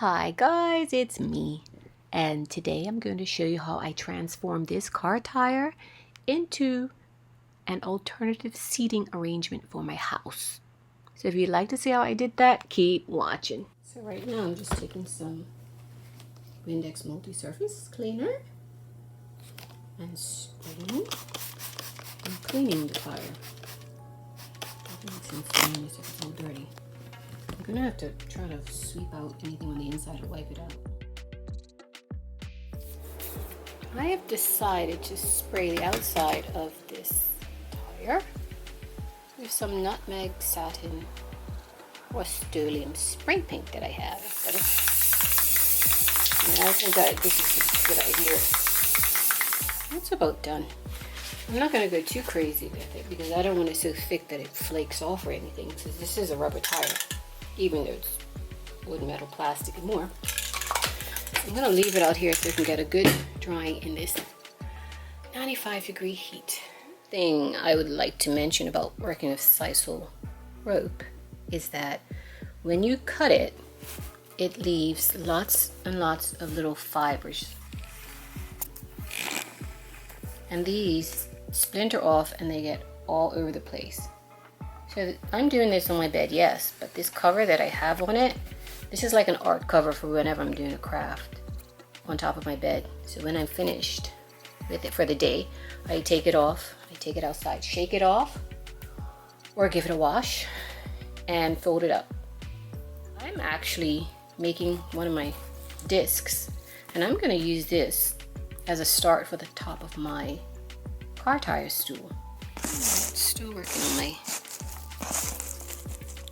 Hi guys, it's me, and today I'm going to show you how I transformed this car tire into an alternative seating arrangement for my house. So if you'd like to see how I did that, keep watching. So right now I'm just taking some Windex multi-surface cleaner and spraying and cleaning the tire. It's insane if it's all dirty. I'm gonna have to try to sweep out anything on the inside or wipe it out. I have decided to spray the outside of this tire with some nutmeg satin Rust-Oleum spray paint that I have. And I think that this is a good idea. It's about done. I'm not going to go too crazy with it because I don't want it so thick that it flakes off or anything, because this is a rubber tire, even though it's wood, metal, plastic, and more. I'm going to leave it out here so it can get a good drying in this 95-degree heat. Thing I would like to mention about working with SISAL rope is that when you cut it, it leaves lots and lots of little fibers. And these splinter off and they get all over the place. So I'm doing this on my bed, yes, but this cover that I have on it, this is like an art cover for whenever I'm doing a craft on top of my bed. So when I'm finished with it for the day, I take it off, I take it outside, shake it off, or give it a wash and fold it up. I'm actually making one of my discs, and I'm going to use this as a start for the top of my car tire stool. Still working on my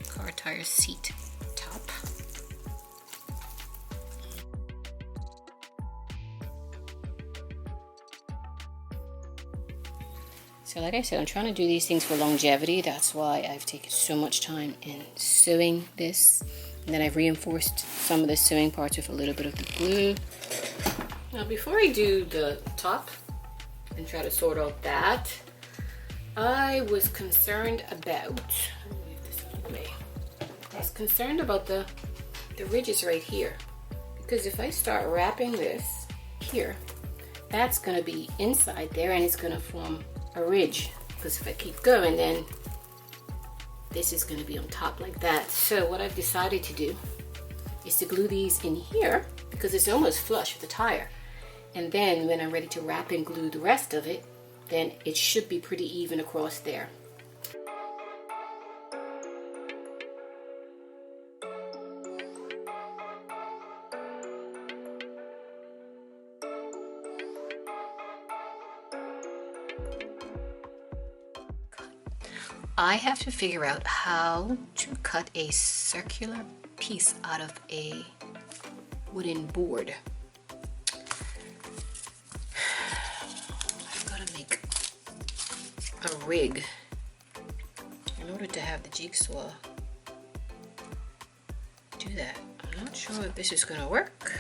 car tire seat top. So like I said, I'm trying to do these things for longevity. That's why I've taken so much time in sewing this. And then I've reinforced some of the sewing parts with a little bit of the glue. Now before I do the top and try to sort out that, I was concerned about, let me move this out of the way. I was concerned about the ridges right here. Because if I start wrapping this here, that's gonna be inside there and it's gonna form a ridge, because if I keep going, then this is going to be on top like that. So what I've decided to do is to glue these in here because it's almost flush with the tire, and then when I'm ready to wrap and glue the rest of it, then it should be pretty even across there. I have to figure out how to cut a circular piece out of a wooden board. I've got to make a rig in order to have the jigsaw do that. I'm not sure if this is going to work,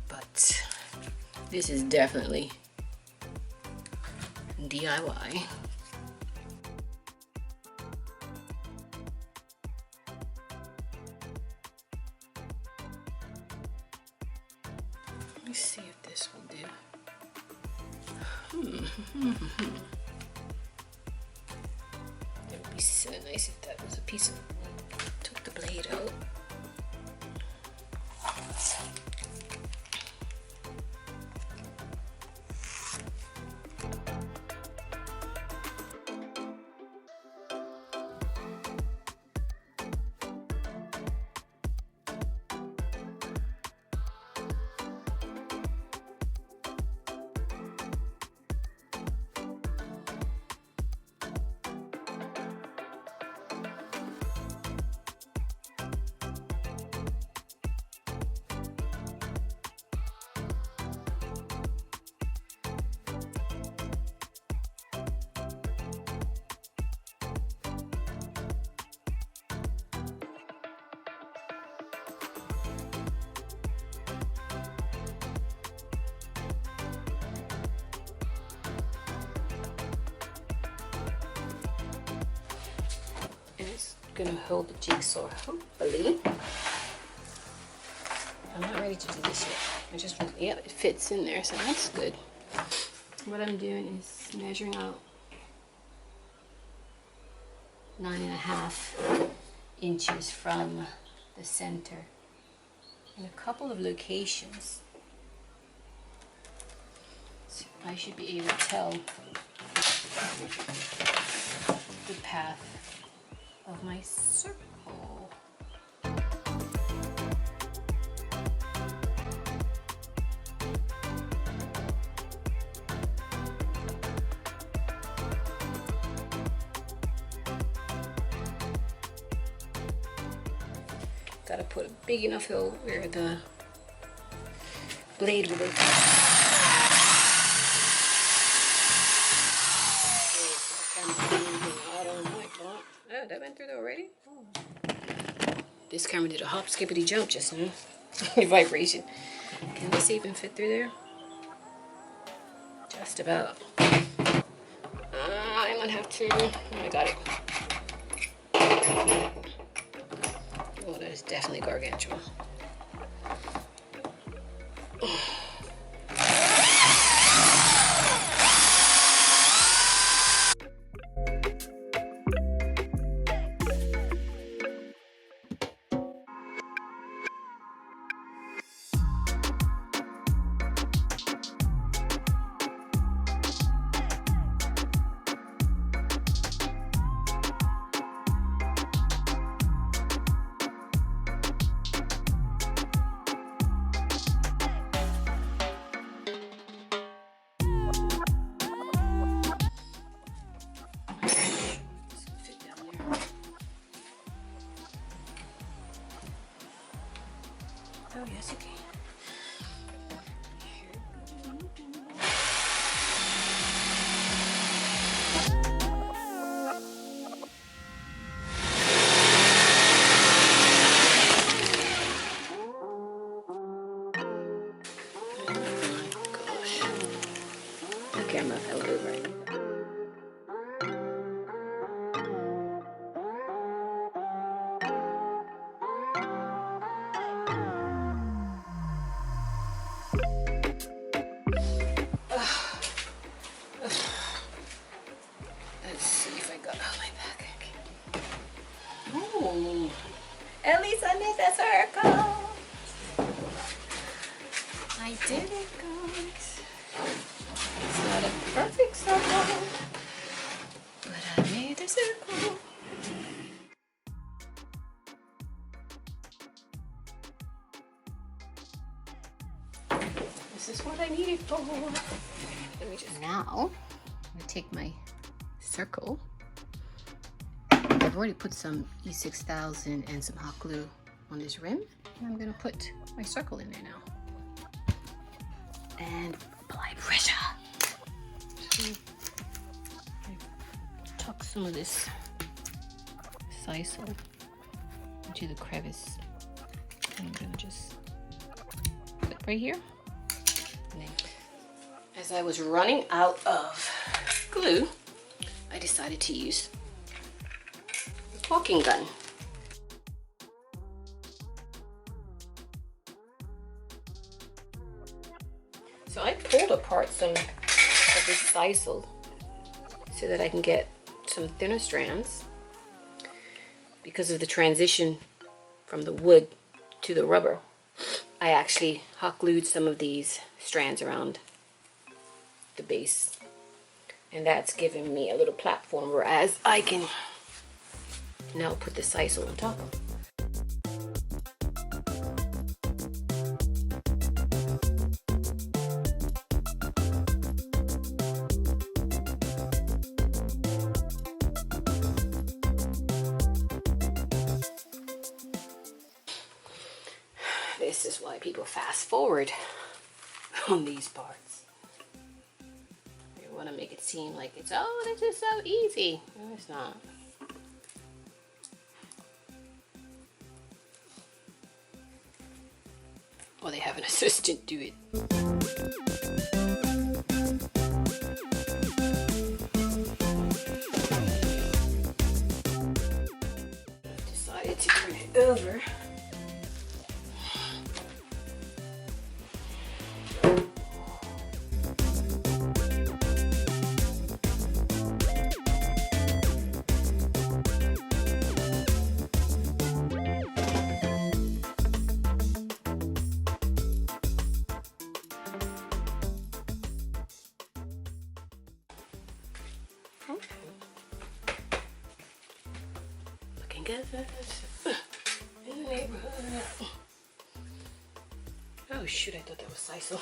but this is definitely DIY. Let me see if this will do. It would be so nice if that was a piece of wood. Took the blade out. gonna hold the jigsaw, hopefully. I'm not ready to do this yet. I just, yeah, it fits in there, so that's good. What I'm doing is measuring out 9.5 inches from the center in a couple of locations. So I should be able to tell the path of my circle. Gotta put a big enough hole where the blade will go. Oh, that went through there already? Oh. This camera did a hop, skippity jump just now. Vibration. Can this even fit through there? Just about. I'm gonna have to. Oh, I got it. Oh, that is definitely gargantuan. Oh, yes, you can. Oh my gosh. The camera fell over. Let's see if I got out my back. Oh, at least I made that circle. I did it, guys. It's not a perfect circle, but I made the circle. This is what I needed for. Let me just. Now, I'm gonna take my circle. I've already put some E6000 and some hot glue on this rim, and I'm gonna put my circle in there now and apply pressure. So I tuck some of this SISAL into the crevice, and I'm gonna just put right here. And then, as I was running out of glue, I decided to use a caulking gun. So I pulled apart some of this SISAL so that I can get some thinner strands because of the transition from the wood to the rubber. I actually hot glued some of these strands around the base, and that's giving me a little platform, whereas I can now put the SISAL on top of. This is why people fast forward on these parts. They want to make it seem like it's, oh, this is so easy. No, it's not. Well, they have an assistant do it. over. Looking good in the neighborhood. Oh shoot, I thought that was SISAL.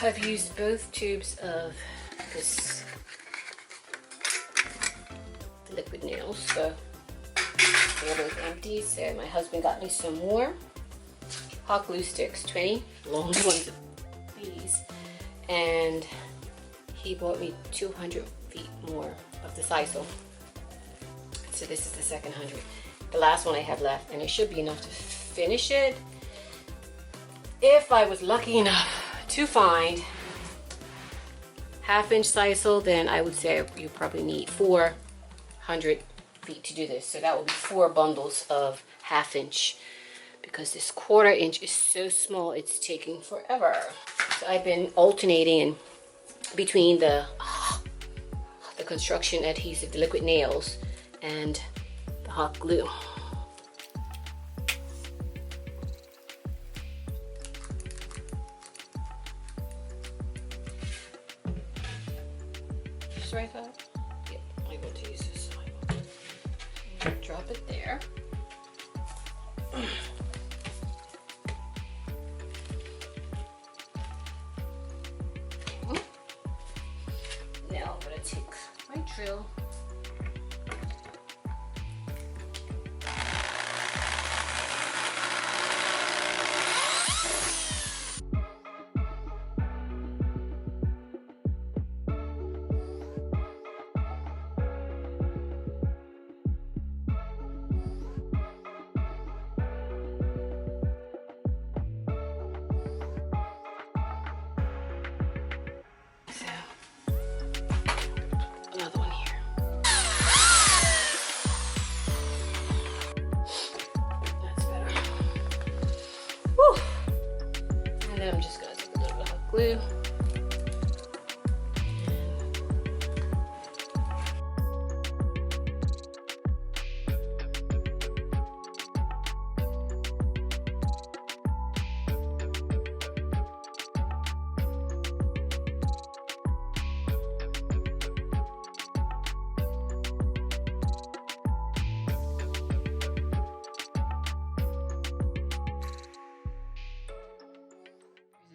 I've used both tubes of this liquid nails, so they're both empty. So my husband got me some more hot glue sticks, 20 long ones of these, and he bought me 200 feet more of the SISAL. So this is the second 100. The last one I have left, and it should be enough to finish it. If I was lucky enough to find half-inch SISAL, then I would say you probably need 400 feet to do this. So that will be 4 bundles of half-inch, because this 1/4 inch is so small, it's taking forever. So I've been alternating in between the construction adhesive, the liquid nails, and the hot glue. Just right side? Yep, I'm going to use this side. Drop it there. Now I'm going to take my drill. Then I'm just going to take a little bit of hot glue.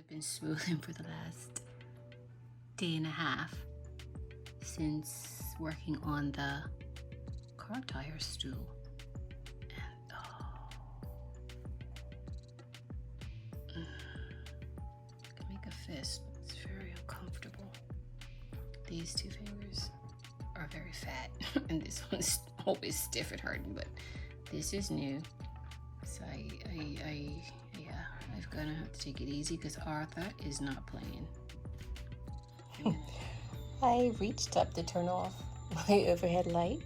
Been smoothing for the last day and a half since working on the car tire stool, and I can make a fist, but it's very uncomfortable. These 2 fingers are very fat and this one's always stiff and hardened, but this is new, so I'm gonna have to take it easy because Arthur is not playing. I reached up to turn off my overhead light.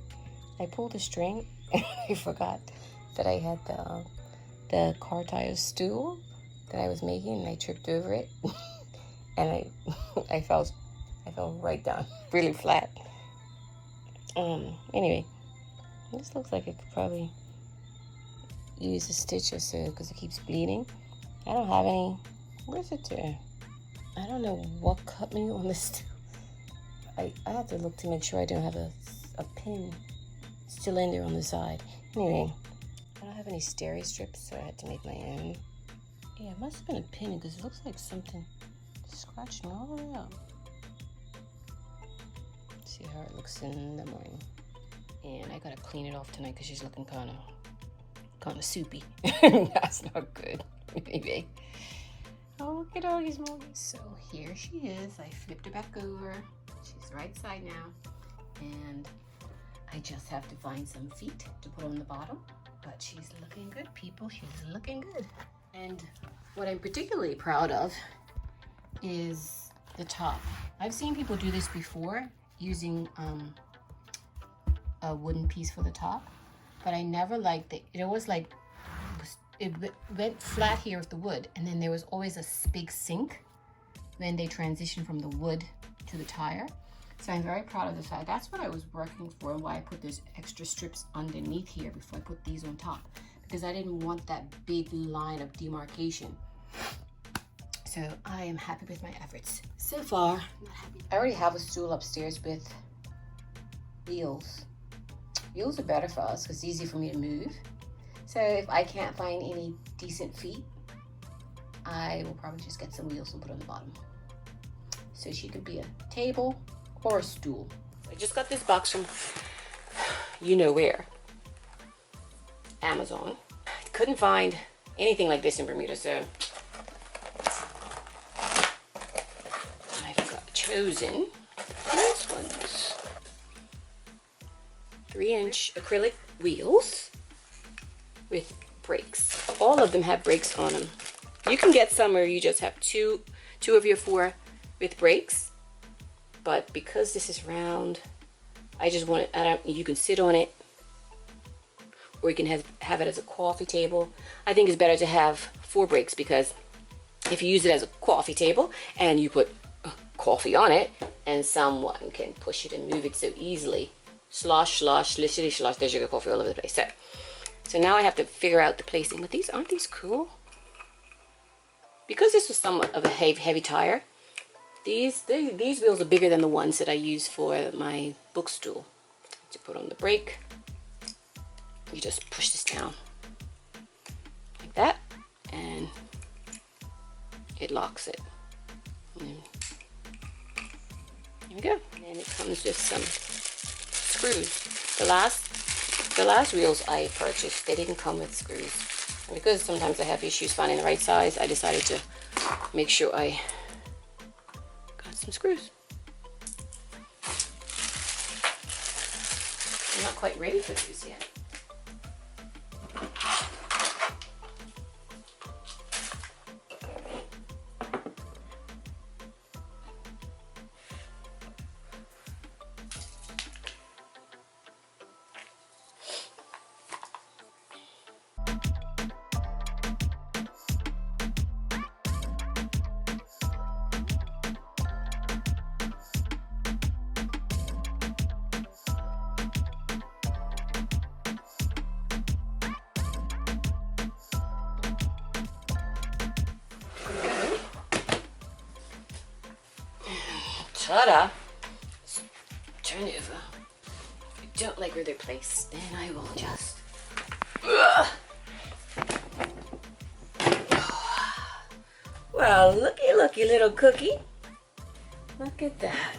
I pulled the string and I forgot that I had the car tire stool that I was making, and I tripped over it and I fell right down, really flat. Anyway, this looks like I could probably use a stitch or so because it keeps bleeding. I don't have any. Where's it to? I don't know what cut me on this. I have to look to make sure I don't have a pin still in there on the side. Anyway, I don't have any steri strips, so I had to make my own. Yeah, it must have been a pin because it looks like something scratching all the way up. See how it looks in the morning. And I gotta clean it off tonight because she's looking kind of soupy. That's not good. Maybe. Oh, look at all these movies. So here she is. I flipped her back over. She's right side now. And I just have to find some feet to put on the bottom. But she's looking good, people. She's looking good. And what I'm particularly proud of is the top. I've seen people do this before using a wooden piece for the top, but I never liked it. It was like, it went flat here with the wood, and then there was always a big sink when they transitioned from the wood to the tire. So I'm very proud of the fact. That's what I was working for, and why I put those extra strips underneath here before I put these on top, because I didn't want that big line of demarcation. So I am happy with my efforts so far. Not happy. I already have a stool upstairs with wheels. Wheels are better for us because it's easy for me to move. So if I can't find any decent feet, I will probably just get some wheels and put on the bottom. So she could be a table or a stool. I just got this box from you know where, Amazon. I couldn't find anything like this in Bermuda, so I've chosen these ones. 3-inch acrylic wheels with brakes. All of them have brakes on them. You can get some where you just have two of your 4 with brakes, but because this is round, I just want it. You can sit on it, or you can have it as a coffee table. I think it's better to have 4 brakes, because if you use it as a coffee table and you put coffee on it, and someone can push it and move it so easily, slosh, slosh, literally slosh, there's your coffee all over the place. So now I have to figure out the placing. But these, aren't these cool? Because this was somewhat of a heavy tire, these wheels are bigger than the ones that I use for my book stool. To put on the brake, you just push this down like that, and it locks it. And here we go. And then it comes with some screws. The last wheels I purchased, they didn't come with screws. And because sometimes I have issues finding the right size, I decided to make sure I got some screws. I'm not quite ready for these yet. Ta-da! Turn it over. If you don't like where they're placed, then I will just... Well, looky, little cookie. Look at that.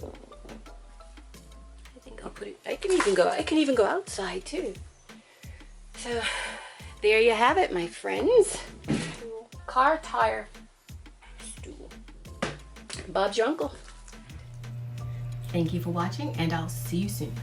I think I'll put it... I can even go outside too. So, there you have it, my friends. Car tire stool. Bob's your uncle. Thank you for watching, and I'll see you soon.